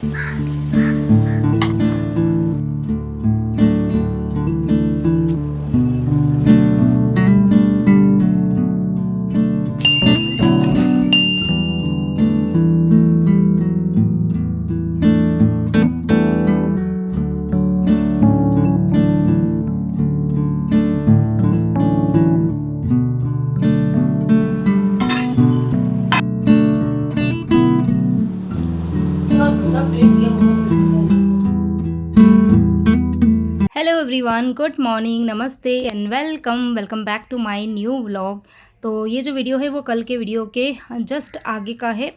Hello everyone, good morning, नमस्ते and welcome welcome back to my new vlog. तो ये जो वीडियो है वो कल के वीडियो के जस्ट आगे का है।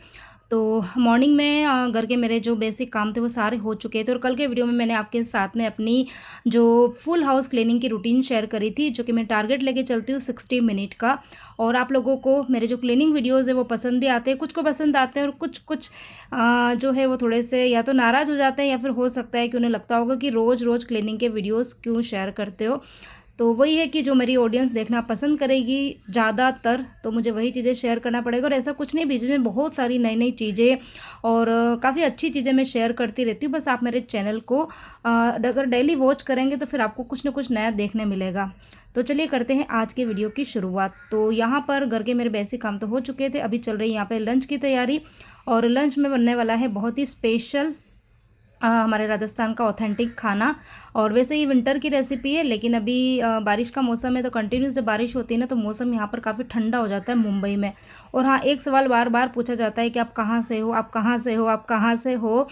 तो मॉर्निंग में घर के मेरे जो बेसिक काम थे वो सारे हो चुके थे, और कल के वीडियो में मैंने आपके साथ में अपनी जो फुल हाउस क्लीनिंग की रूटीन शेयर करी थी, जो कि मैं टारगेट लेके चलती हूँ 60 मिनट का। और आप लोगों को मेरे जो क्लीनिंग वीडियोज़ है वो पसंद भी आते हैं, कुछ को पसंद आते हैं और कुछ कुछ जो है वो थोड़े से या तो नाराज़ हो जाते हैं, या फिर हो सकता है कि उन्हें लगता होगा कि रोज़ रोज़ क्लीनिंग के वीडियोस क्यों शेयर करते हो। तो वही है कि जो मेरी ऑडियंस देखना पसंद करेगी ज़्यादातर, तो मुझे वही चीज़ें शेयर करना पड़ेगा। और ऐसा कुछ नहीं, बीच में बहुत सारी नई नई चीज़ें और काफ़ी अच्छी चीज़ें मैं शेयर करती रहती हूँ। बस आप मेरे चैनल को अगर डेली वॉच करेंगे तो फिर आपको कुछ ना कुछ नया देखने मिलेगा। तो चलिए करते हैं आज के वीडियो की शुरुआत। तो यहाँ पर घर के मेरे बेसिक काम तो हो चुके थे, अभी चल रही है यहाँ पे लंच की तैयारी। और लंच में बनने वाला है बहुत ही स्पेशल हमारे राजस्थान का ऑथेंटिक खाना। और वैसे ही विंटर की रेसिपी है, लेकिन अभी बारिश का मौसम है, तो कंटिन्यूस जब बारिश होती है ना तो मौसम यहाँ पर काफ़ी ठंडा हो जाता है मुंबई में। और हाँ, एक सवाल बार बार पूछा जाता है कि आप कहाँ से हो, आप कहाँ से हो, आप कहाँ से हो।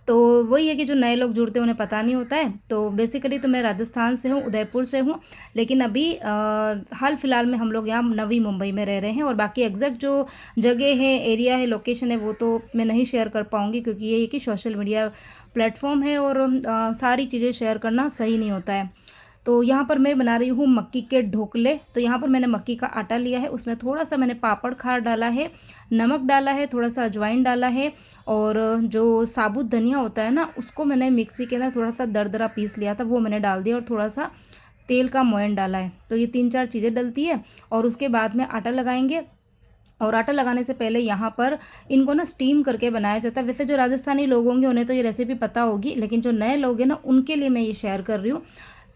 तो वही है कि जो नए लोग जुड़ते हैं उन्हें पता नहीं होता है। तो बेसिकली तो मैं राजस्थान से हूँ, उदयपुर से हूँ। लेकिन अभी हाल फिलहाल में हम लोग यहाँ नवी मुंबई में रह रहे हैं, और बाकी एग्जैक्ट जो जगह है, एरिया है, लोकेशन है, वो तो मैं नहीं शेयर कर पाऊँगी, क्योंकि ये है कि सोशल मीडिया प्लेटफॉर्म है और सारी चीज़ें शेयर करना सही नहीं होता है। तो यहाँ पर मैं बना रही हूँ मक्की के ढोकले। तो यहाँ पर मैंने मक्की का आटा लिया है, उसमें थोड़ा सा मैंने पापड़ खार डाला है, नमक डाला है, थोड़ा सा अजवाइन डाला है। और जो साबुत धनिया होता है ना, उसको मैंने मिक्सी के अंदर थोड़ा सा दरदरा पीस लिया था, वो मैंने डाल दिया। और थोड़ा सा तेल का मोयन डाला है। तो ये तीन चार चीज़ें डलती है। और उसके बाद में आटा लगाएंगे। और आटा लगाने से पहले यहाँ पर इनको ना स्टीम करके बनाया जाता है। वैसे जो राजस्थानी लोग होंगे उन्हें तो ये रेसिपी पता होगी, लेकिन जो नए लोग हैं ना, उनके लिए मैं ये शेयर कर रही हूँ।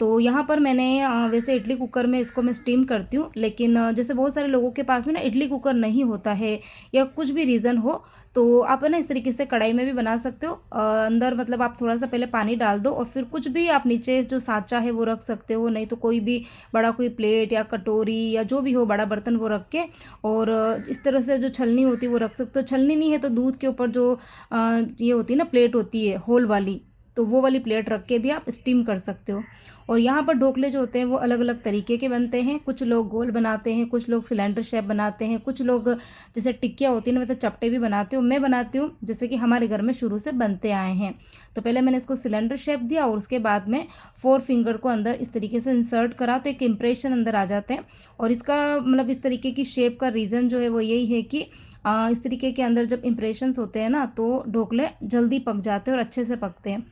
तो यहाँ पर मैंने वैसे इडली कुकर में इसको मैं स्टीम करती हूँ, लेकिन जैसे बहुत सारे लोगों के पास में ना इडली कुकर नहीं होता है, या कुछ भी रीज़न हो, तो आप है ना इस तरीके से कढ़ाई में भी बना सकते हो। अंदर मतलब आप थोड़ा सा पहले पानी डाल दो, और फिर कुछ भी आप नीचे जो साँचा है वो रख सकते हो, नहीं तो कोई भी बड़ा कोई प्लेट या कटोरी या जो भी हो बड़ा बर्तन वो रख के। और इस तरह से जो छलनी होती है वो रख सकते हो। छलनी नहीं है तो दूध के ऊपर जो ये होती है ना प्लेट होती है होल वाली, तो वो वाली प्लेट रख के भी आप स्टीम कर सकते हो। और यहाँ पर ढोकले जो होते हैं वो अलग अलग तरीके के बनते हैं। कुछ लोग गोल बनाते हैं, कुछ लोग सिलेंडर शेप बनाते हैं, कुछ लोग जैसे टिक्कियाँ होती हैं ना वैसे चपटे भी बनाते हो। मैं बनाती हूँ जैसे कि हमारे घर में शुरू से बनते आए हैं। तो पहले मैंने इसको सिलेंडर शेप दिया, और उसके बाद में 4 फिंगर को अंदर इस तरीके से इंसर्ट करा, तो एक इम्प्रेशन अंदर आ जाते हैं। और इसका मतलब इस तरीके की शेप का रीज़न जो है वो यही है कि इस तरीके के अंदर जब इम्प्रेशंस होते हैं ना, तो ढोकले जल्दी पक जाते हैं और अच्छे से पकते हैं।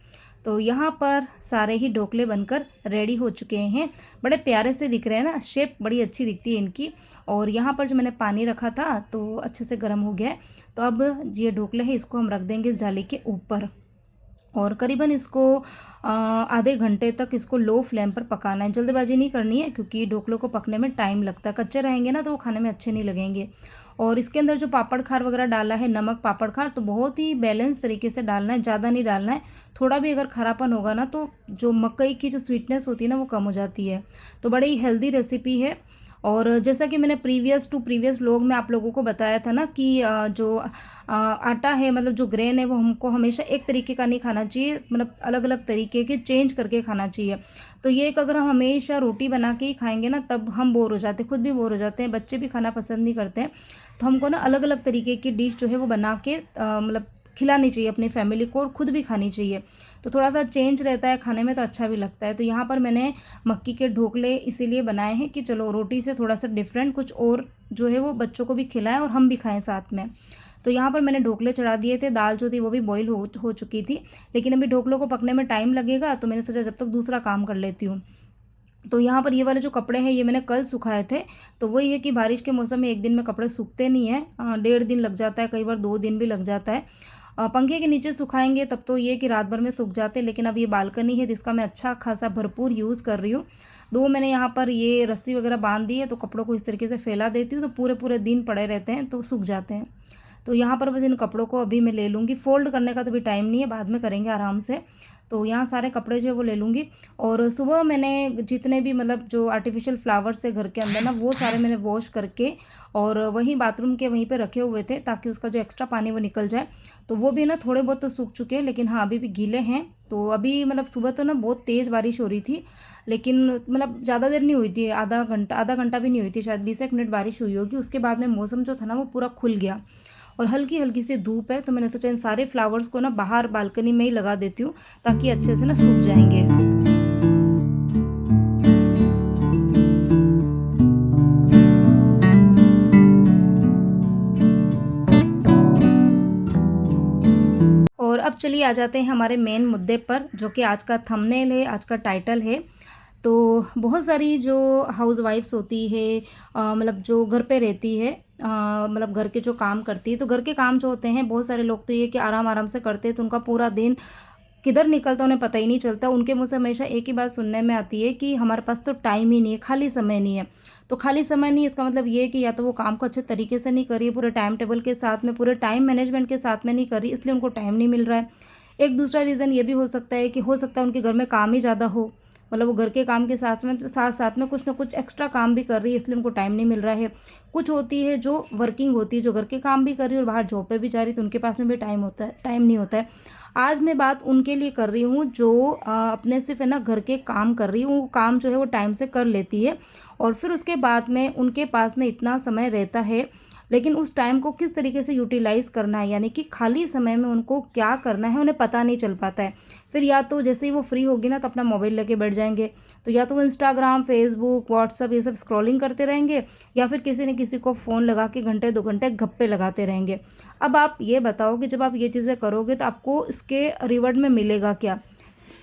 तो यहाँ पर सारे ही ढोकले बनकर रेडी हो चुके हैं। बड़े प्यारे से दिख रहे हैं ना, शेप बड़ी अच्छी दिखती है इनकी। और यहाँ पर जो मैंने पानी रखा था तो अच्छे से गर्म हो गया है। तो अब ये ढोकले हैं, इसको हम रख देंगे जाली के ऊपर। और करीबन इसको आधे घंटे तक इसको लो फ्लेम पर पकाना है। जल्दबाजी नहीं करनी है, क्योंकि ढोकलों को पकने में टाइम लगता है। कच्चे रहेंगे ना तो वो खाने में अच्छे नहीं लगेंगे। और इसके अंदर जो पापड़ खार वगैरह डाला है, नमक पापड़ खार, तो बहुत ही बैलेंस तरीके से डालना है, ज़्यादा नहीं डालना है। थोड़ा भी अगर खरापन होगा ना तो जो मकई की जो स्वीटनेस होती है ना वो कम हो जाती है। तो बड़ी हेल्दी रेसिपी है। और जैसा कि मैंने प्रीवियस व्लॉग में आप लोगों को बताया था ना कि जो आटा है, मतलब जो ग्रेन है, वो हमको हमेशा एक तरीके का नहीं खाना चाहिए, मतलब अलग अलग तरीके के चेंज करके खाना चाहिए। तो ये एक अगर हम हमेशा रोटी बना के ही खाएंगे ना, तब हम बोर हो जाते हैं, खुद भी बोर हो जाते हैं, बच्चे भी खाना पसंद नहीं करते हैं। तो हमको ना अलग अलग तरीके की डिश जो है वो बना के मतलब खिलानी चाहिए अपनी फैमिली को, और खुद भी खानी चाहिए। तो थोड़ा सा चेंज रहता है खाने में, तो अच्छा भी लगता है। तो यहाँ पर मैंने मक्की के ढोकले इसीलिए बनाए हैं कि चलो रोटी से थोड़ा सा डिफरेंट कुछ और जो है वो बच्चों को भी खिलाएं और हम भी खाएं साथ में। तो यहाँ पर मैंने ढोकले चढ़ा दिए थे, दाल जो थी वो भी बॉईल हो चुकी थी। लेकिन अभी ढोकलों को पकने में टाइम लगेगा, तो मैंने सोचा जब तक दूसरा काम कर लेती हूँ। तो यहाँ पर ये वाले जो कपड़े हैं ये मैंने कल सुखाए थे। तो वही है कि बारिश के मौसम में एक दिन में कपड़े सूखते नहीं हैं, 1.5 दिन लग जाता है, कई बार 2 दिन भी लग जाता है। पंखे के नीचे सुखाएंगे तब तो ये कि रात भर में सूख जाते, लेकिन अब ये बालकनी है जिसका मैं अच्छा खासा भरपूर यूज़ कर रही हूँ। दो मैंने यहाँ पर ये रस्सी वगैरह बांध दी है, तो कपड़ों को इस तरीके से फैला देती हूँ तो पूरे पूरे दिन पड़े रहते हैं तो सूख जाते हैं। तो यहाँ पर बस इन कपड़ों को अभी मैं ले लूँगी, फ़ोल्ड करने का तो भी टाइम नहीं है, बाद में करेंगे आराम से। तो यहाँ सारे कपड़े जो है वो ले लूँगी। और सुबह मैंने जितने भी मतलब जो आर्टिफिशियल फ्लावर्स है घर के अंदर ना, वो सारे मैंने वॉश करके और वहीं बाथरूम के वहीं पे रखे हुए थे ताकि उसका जो एक्स्ट्रा पानी वो निकल जाए। तो वो भी ना थोड़े बहुत तो सूख चुके हैं, लेकिन हाँ अभी भी गीले हैं। तो अभी मतलब सुबह तो ना बहुत तेज़ बारिश हो रही थी, लेकिन मतलब ज़्यादा देर नहीं हुई थी, आधा घंटा भी नहीं हुई थी, शायद 20 एक मिनट बारिश हुई होगी। उसके बाद में मौसम जो था ना वो पूरा खुल गया और हल्की हल्की सी धूप है। तो मैंने सोचा इन सारे फ्लावर्स को ना बाहर बालकनी में ही लगा देती हूँ ताकि अच्छे से ना सूख जाएंगे। और अब चलिए आ जाते हैं हमारे मेन मुद्दे पर, जो कि आज का थंबनेल है, आज का टाइटल है। तो बहुत सारी जो हाउसवाइफ्स होती है, मतलब जो घर पे रहती है, मतलब घर के जो काम करती है, तो घर के काम जो होते हैं बहुत सारे लोग तो ये कि आराम आराम से करते हैं, तो उनका पूरा दिन किधर निकलता उन्हें पता ही नहीं चलता। उनके मुँह से हमेशा एक ही बात सुनने में आती है कि हमारे पास तो टाइम ही नहीं है, खाली समय नहीं है। तो खाली समय नहीं, इसका मतलब ये है कि या तो वो काम को अच्छे तरीके से नहीं कर रही है, पूरे टाइम टेबल के साथ में, पूरे टाइम मैनेजमेंट के साथ में नहीं कर रही, इसलिए उनको टाइम नहीं मिल रहा है। एक दूसरा रीज़न ये भी हो सकता है कि हो सकता है उनके घर में काम ही ज़्यादा हो, मतलब वो घर के काम के साथ साथ में कुछ ना कुछ एक्स्ट्रा काम भी कर रही है, इसलिए उनको टाइम नहीं मिल रहा है। कुछ होती है जो वर्किंग होती है, जो घर के काम भी कर रही है और बाहर जॉब पे भी जा रही है, तो उनके पास में भी टाइम नहीं होता है। आज मैं बात उनके लिए कर रही हूँ जो अपने सिर्फ है ना घर के काम कर रही हूँ, वो काम जो है वो टाइम से कर लेती है और फिर उसके बाद में उनके पास में इतना समय रहता है, लेकिन उस टाइम को किस तरीके से यूटिलाइज़ करना है, यानी कि खाली समय में उनको क्या करना है उन्हें पता नहीं चल पाता है। फिर या तो जैसे ही वो फ्री होगी ना तो अपना मोबाइल लेके बैठ जाएंगे, तो या तो वो इंस्टाग्राम, फेसबुक, व्हाट्सअप ये सब स्क्रॉलिंग करते रहेंगे, या फिर किसी न किसी को फ़ोन लगा के घंटे 2 घंटे गप्पे लगाते रहेंगे। अब आप ये बताओ कि जब आप ये चीज़ें करोगे तो आपको इसके रिवॉर्ड में मिलेगा क्या?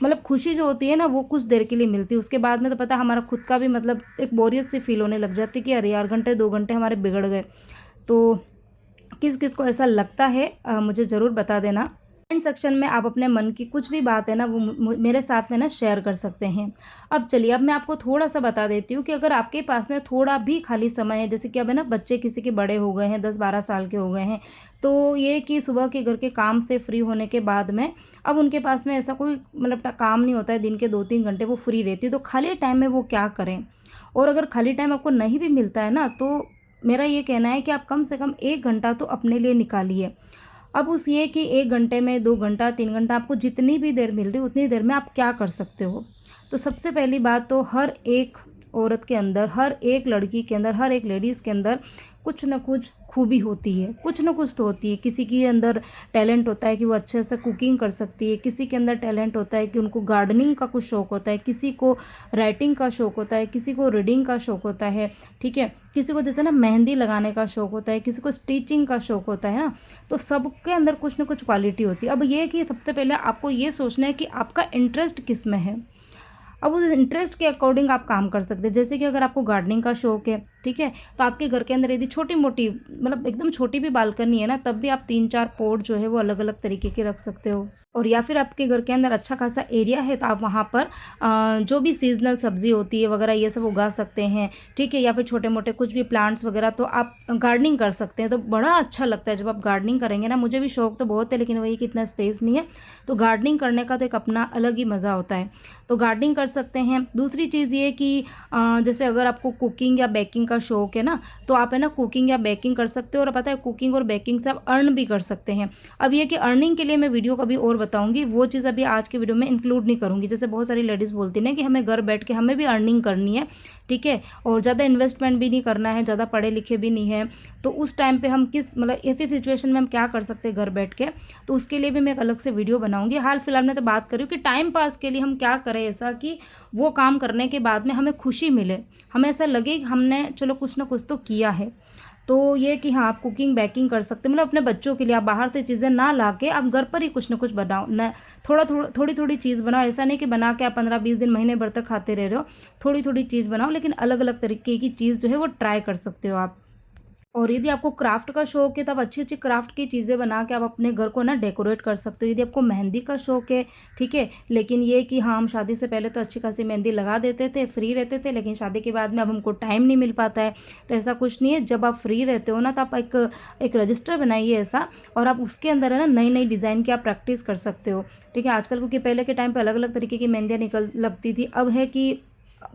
मतलब खुशी जो होती है ना वो कुछ देर के लिए मिलती है, उसके बाद में तो पता है हमारा खुद का भी मतलब एक बोरियत सी फील होने लग जाती है कि अरे यार घंटे 2 घंटे हमारे बिगड़ गए। तो किस किस को ऐसा लगता है मुझे ज़रूर बता देना। कमेंट सेक्शन में आप अपने मन की कुछ भी बात है ना वो मेरे साथ में ना शेयर कर सकते हैं। अब चलिए, अब मैं आपको थोड़ा सा बता देती हूँ कि अगर आपके पास में थोड़ा भी खाली समय है, जैसे कि अब है ना बच्चे किसी के बड़े हो गए हैं, 10-12 साल के हो गए हैं, तो ये कि सुबह के घर के काम से फ्री होने के बाद में अब उनके पास में ऐसा कोई मतलब काम नहीं होता है, दिन के 2-3 घंटे वो फ्री रहती है, तो खाली टाइम में वो क्या करें? और अगर खाली टाइम आपको नहीं भी मिलता है ना, तो मेरा ये कहना है कि आप कम से कम 1 घंटा तो अपने लिए निकालिए। अब उस ये कि 1 घंटे में 2 घंटा 3 घंटा आपको जितनी भी देर मिल रही है उतनी देर में आप क्या कर सकते हो? तो सबसे पहली बात तो हर एक औरत के अंदर, हर एक लड़की के अंदर, हर एक लेडीज़ के अंदर कुछ न कुछ खूबी होती है, कुछ न कुछ तो होती है। किसी के अंदर टैलेंट होता है कि वो अच्छे से कुकिंग कर सकती है, किसी के अंदर टैलेंट होता है कि उनको गार्डनिंग का कुछ शौक़ होता है, किसी को राइटिंग का शौक़ होता है, किसी को रीडिंग का शौक़ होता है, ठीक है? किसी को जैसे ना मेहंदी लगाने का शौक़ होता है, किसी को स्टिचिंग का शौक़ होता है ना, तो सबके अंदर कुछ न कुछ क्वालिटी होती है। अब ये है कि सबसे पहले आपको ये सोचना है कि आपका इंटरेस्ट किस में है। अब उस इंटरेस्ट के अकॉर्डिंग आप काम कर सकते हैं। जैसे कि अगर आपको गार्डनिंग का शौक़ है, ठीक है, तो आपके घर के अंदर यदि छोटी-मोटी मतलब एकदम छोटी भी बालकनी है ना, तब भी आप 3-4 पॉट जो है वो अलग-अलग तरीके के रख सकते हो। और या फिर आपके घर के अंदर अच्छा खासा एरिया है तो आप वहाँ पर जो भी सीज़नल सब्ज़ी होती है वगैरह ये सब उगा सकते हैं, ठीक है? या फिर छोटे-मोटे कुछ भी प्लांट्स वगैरह तो आप गार्डनिंग कर सकते हैं। तो बड़ा अच्छा लगता है जब आप गार्डनिंग करेंगे ना। मुझे भी शौक़ तो बहुत है, लेकिन वही कि इतना स्पेस नहीं है, तो गार्डनिंग करने का तो एक अपना अलग ही मज़ा होता है। तो गार्डनिंग कर सकते हैं। दूसरी चीज़ ये कि जैसे अगर आपको कुकिंग या बेकिंग का शौक़ है ना, तो आप है ना कुकिंग या बेकिंग कर सकते हो, और पता है कुकिंग और बेकिंग से आप अर्न भी कर सकते हैं। अब ये कि अर्निंग के लिए मैं वीडियो कभी और बताऊंगी, वो चीज़ अभी आज के वीडियो में इंक्लूड नहीं करूंगी। जैसे बहुत सारी लेडीज़ बोलती हैं कि हमें घर बैठ के हमें भी अर्निंग करनी है, ठीक है, और ज़्यादा इन्वेस्टमेंट भी नहीं करना है, ज़्यादा पढ़े लिखे भी नहीं है, तो उस टाइम पे हम किस मतलब ऐसी सिचुएशन में हम क्या कर सकते हैं घर बैठ के, तो उसके लिए भी मैं एक अलग से वीडियो बनाऊंगी। हाल फिलहाल में तो बात करूँ कि टाइम पास के लिए हम क्या करें ऐसा कि वो काम करने के बाद में हमें खुशी मिले, हमें ऐसा लगे कि हमने चलो कुछ ना कुछ तो किया है। तो ये कि हाँ, आप कुकिंग बेकिंग कर सकते हैं, मतलब अपने बच्चों के लिए आप बाहर से चीज़ें ना ला के आप घर पर ही कुछ ना कुछ बनाओ, न थोड़ी थोड़ी चीज़ बनाओ। ऐसा नहीं कि बना के आप 15-20 दिन महीने भर तक खाते रह रहे हो, थोड़ी थोड़ी चीज़ बनाओ, लेकिन अलग अलग तरीके की चीज़ जो है वो ट्राई कर सकते हो आप। और यदि आपको क्राफ्ट का शौक है तो आप अच्छी-अच्छी क्राफ्ट की चीज़ें बना के आप अपने घर को ना डेकोरेट कर सकते हो। यदि आपको मेहंदी का शौक है, ठीक है, लेकिन ये कि हाँ, हम शादी से पहले तो अच्छी खासी मेहंदी लगा देते थे, फ्री रहते थे, लेकिन शादी के बाद में अब हमको टाइम नहीं मिल पाता है। तो ऐसा कुछ नहीं है, जब आप फ्री रहते हो ना तो आप एक एक रजिस्टर बनाइए ऐसा, और आप उसके अंदर है ना नई-नई डिज़ाइन की आप प्रैक्टिस कर सकते हो। ठीक है, आजकल क्योंकि पहले के टाइम पे अलग-अलग तरीके की मेहंदियाँ निकल लगती थी, अब है कि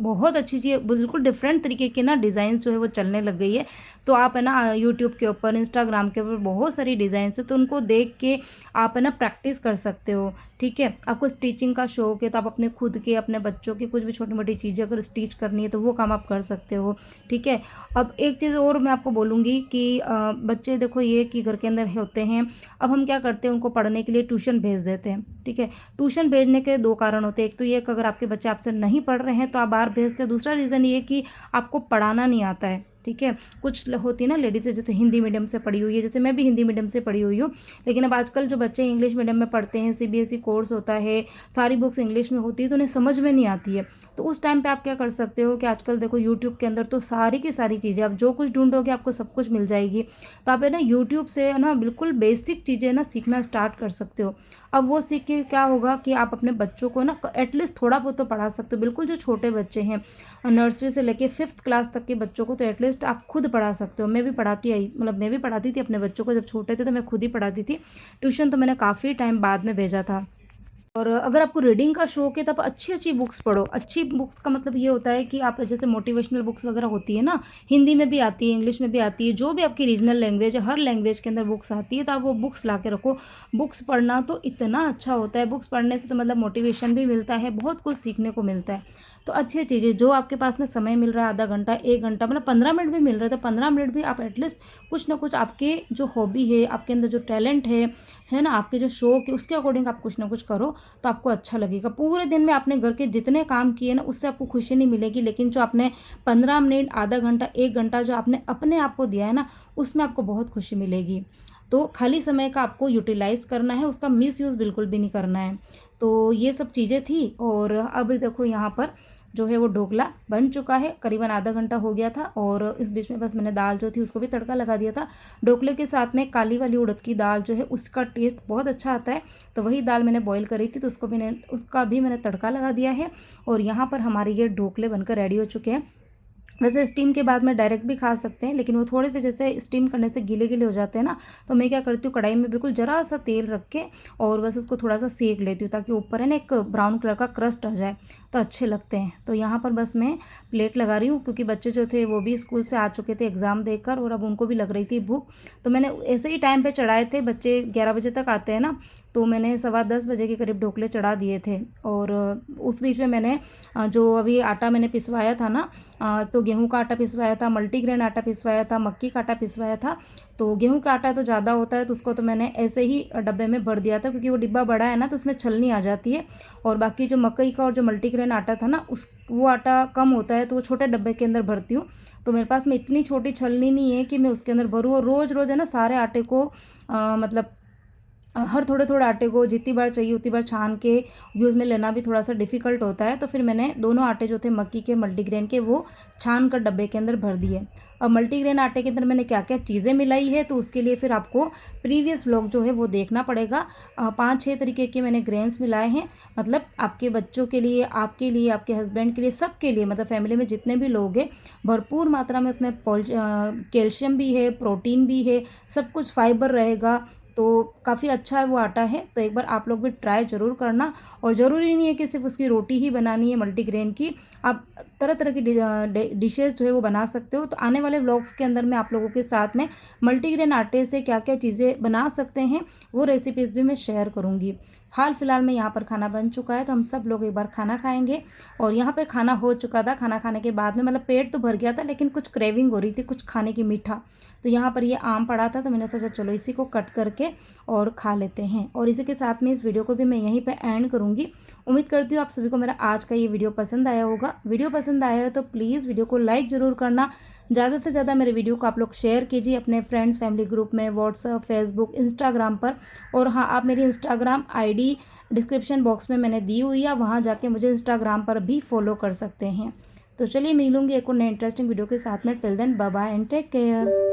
बहुत अच्छी चीज़, बिल्कुल डिफरेंट तरीके के ना डिज़ाइंस जो है वो चलने लग गई है। तो आप है ना यूट्यूब के ऊपर, इंस्टाग्राम के ऊपर बहुत सारी डिज़ाइंस है, तो उनको देख के आप है ना प्रैक्टिस कर सकते हो। ठीक है, आपको स्टिचिंग का शौक है तो आप अपने खुद के, अपने बच्चों की कुछ भी छोटी मोटी चीज़ें अगर स्टिच करनी है तो वो काम आप कर सकते हो। ठीक है, अब एक चीज़ और मैं आपको बोलूँगी कि बच्चे देखो ये कि घर के अंदर होते हैं, अब हम क्या करते हैं, उनको पढ़ने के लिए ट्यूशन भेज देते हैं। ठीक है, ट्यूशन भेजने के दो कारण होते हैं, एक तो ये कि अगर आपके बच्चे आपसे नहीं पढ़ रहे हैं तो आप बाहर भेजते हैं, दूसरा रीज़न ये कि आपको पढ़ाना नहीं आता है। ठीक है, कुछ होती है ना लेडीज़ जैसे हिंदी मीडियम से पढ़ी हुई है, जैसे मैं भी हिंदी मीडियम से पढ़ी हुई हूँ, लेकिन अब आजकल जो बच्चे इंग्लिश मीडियम में पढ़ते हैं, सीबीएसई कोर्स होता है, सारी बुक्स इंग्लिश में होती है, तो उन्हें समझ में नहीं आती है। तो उस टाइम पे आप क्या कर सकते हो कि आजकल देखो यूट्यूब के अंदर तो सारी की सारी चीज़ें, आप जो कुछ ढूंढोगे आपको सब कुछ मिल जाएगी। तो आप है ना यूट्यूब से है ना बिल्कुल बेसिक चीज़ें ना सीखना स्टार्ट कर सकते हो। अब वो सीख के क्या होगा कि आप अपने बच्चों को ना एटलीस्ट थोड़ा बहुत तो पढ़ा सकते हो। बिल्कुल जो छोटे बच्चे हैं, नर्सरी से लेके 5th क्लास तक के बच्चों को तो एटलीस्ट आप खुद पढ़ा सकते हो। मैं भी पढ़ाती आई, मतलब मैं भी पढ़ाती थी अपने बच्चों को, जब छोटे थे तो मैं खुद ही पढ़ाती थी। ट्यूशन तो मैंने काफ़ी टाइम बाद में भेजा था। और अगर आपको रीडिंग का शौक है तो आप अच्छी-अच्छी बुक्स पढ़ो। अच्छी बुक्स का मतलब ये होता है कि आप जैसे मोटिवेशनल बुक्स वगैरह होती है ना, हिंदी में भी आती है, इंग्लिश में भी आती है, जो भी आपकी रीजनल लैंग्वेज है, हर लैंग्वेज के अंदर बुक्स आती है, तो आप वो बुक्स ला के रखो। बुक्स पढ़ना तो इतना अच्छा होता है, बुक्स पढ़ने से तो मतलब मोटिवेशन भी मिलता है, बहुत कुछ सीखने को मिलता है। तो अच्छी चीज़ें जो आपके पास में समय मिल रहा है, आधा घंटा, 1 घंटा, मतलब 15 मिनट भी मिल रहा है, तो 15 मिनट भी आप एटलीस्ट कुछ ना कुछ आपके जो हॉबी है, आपके अंदर जो टैलेंट है ना, आपके जो शौक है, उसके अकॉर्डिंग आप कुछ ना कुछ करो, तो आपको अच्छा लगेगा। पूरे दिन में आपने घर के जितने काम किए ना उससे आपको खुशी नहीं मिलेगी, लेकिन जो आपने 15 मिनट, आधा घंटा, 1 घंटा जो आपने अपने आप को दिया है ना, उसमें आपको बहुत खुशी मिलेगी। तो खाली समय का आपको यूटिलाइज़ करना है, उसका मिसयूज़ बिल्कुल भी नहीं करना है। तो ये सब चीज़ें थी, और अब देखो यहाँ पर जो है वो ढोकला बन चुका है, करीबन आधा घंटा हो गया था, और इस बीच में बस मैंने दाल जो थी उसको भी तड़का लगा दिया था। ढोकले के साथ में काली वाली उड़द की दाल जो है उसका टेस्ट बहुत अच्छा आता है, तो वही दाल मैंने बॉईल करी थी, तो उसका भी मैंने तड़का लगा दिया है। और यहाँ पर हमारे ये ढोकले बनकर रेडी हो चुके हैं। वैसे स्टीम के बाद में डायरेक्ट भी खा सकते हैं, लेकिन वो थोड़े से जैसे स्टीम करने से गीले गीले हो जाते हैं ना, तो मैं क्या करती हूँ, कढ़ाई में बिल्कुल ज़रा सा तेल रख के और बस उसको थोड़ा सा सेक लेती हूँ, ताकि ऊपर है ना एक ब्राउन कलर का क्रस्ट आ जाए, तो अच्छे लगते हैं। तो यहाँ पर बस मैं प्लेट लगा रही हूँ, क्योंकि बच्चे जो थे वो भी स्कूल से आ चुके थे एग्ज़ाम देकर, और अब उनको भी लग रही थी भूख, तो मैंने ऐसे ही टाइम पर चढ़ाए थे। बच्चे 11 बजे तक आते हैं ना, तो मैंने 10:15 बजे के करीब ढोकले चढ़ा दिए थे। और उस बीच में मैंने जो अभी आटा मैंने पिसवाया था ना, तो गेहूं का आटा पिसवाया था, मल्टीग्रेन आटा पिसवाया था, मक्की का आटा पिसवाया था। तो गेहूं का आटा तो ज़्यादा होता है, तो उसको तो मैंने ऐसे ही डब्बे में भर दिया था, क्योंकि वो डिब्बा बड़ा है ना, तो उसमें छलनी आ जाती है। और बाकी जो मकई का और जो मल्टीग्रेन आटा था ना, उस वो आटा कम होता है, तो वो छोटे डब्बे के अंदर भरती हूँ। तो मेरे पास में इतनी छोटी छलनी नहीं है कि मैं उसके अंदर भरूँ, और रोज़ रोज़ है ना सारे आटे को मतलब हर थोड़े थोड़े आटे को जितनी बार चाहिए उतनी बार छान के यूज़ में लेना भी थोड़ा सा डिफ़िकल्ट होता है। तो फिर मैंने दोनों आटे जो थे मक्की के, मल्टीग्रेन के, वो छान कर डब्बे के अंदर भर दिए। अब मल्टीग्रेन आटे के अंदर मैंने क्या क्या चीज़ें मिलाई है, तो उसके लिए फिर आपको प्रीवियस व्लॉग जो है वो देखना पड़ेगा। 5-6 तरीके के मैंने ग्रेन्स मिलाए हैं, मतलब आपके बच्चों के लिए, आपके लिए, आपके हस्बैंड के लिए, सबके लिए, मतलब फैमिली में जितने भी लोग हैं, भरपूर मात्रा में उसमें कैल्शियम भी है, प्रोटीन भी है, सब कुछ फाइबर रहेगा। तो काफ़ी अच्छा है वो आटा है, तो एक बार आप लोग भी ट्राई ज़रूर करना। और ज़रूरी नहीं है कि सिर्फ उसकी रोटी ही बनानी है मल्टीग्रेन की, आप तरह तरह की डिशेज़ जो है वो बना सकते हो। तो आने वाले व्लॉग्स के अंदर मैं आप लोगों के साथ में मल्टीग्रेन आटे से क्या क्या चीज़ें बना सकते हैं वो रेसिपीज़ भी मैं शेयर करूँगी। हाल फिलहाल में यहाँ पर खाना बन चुका है, तो हम सब लोग एक बार खाना खाएंगे। और यहाँ पे खाना हो चुका था, खाना खाने के बाद में मतलब पेट तो भर गया था, लेकिन कुछ क्रेविंग हो रही थी कुछ खाने की, मीठा। तो यहाँ पर ये आम पड़ा था, तो मैंने सोचा चलो इसी को कट करके और खा लेते हैं। और इसी के साथ में इस वीडियो को भी मैं यहीं पे एंड करूँगी। उम्मीद करती हूँ आप सभी को मेरा आज का ये वीडियो पसंद आया होगा। वीडियो पसंद आया है तो प्लीज़ वीडियो को लाइक ज़रूर करना। ज़्यादा से ज़्यादा मेरे वीडियो को आप लोग शेयर कीजिए अपने फ्रेंड्स फैमिली ग्रुप में, व्हाट्सअप, फेसबुक, इंस्टाग्राम पर। और हाँ, आप मेरी इंस्टाग्राम आईडी डिस्क्रिप्शन बॉक्स में मैंने दी हुई है, वहाँ जाके मुझे इंस्टाग्राम पर भी फॉलो कर सकते हैं। तो चलिए मिलूँगी एक और नए इंटरेस्टिंग वीडियो के साथ में। Till then bye bye and take care.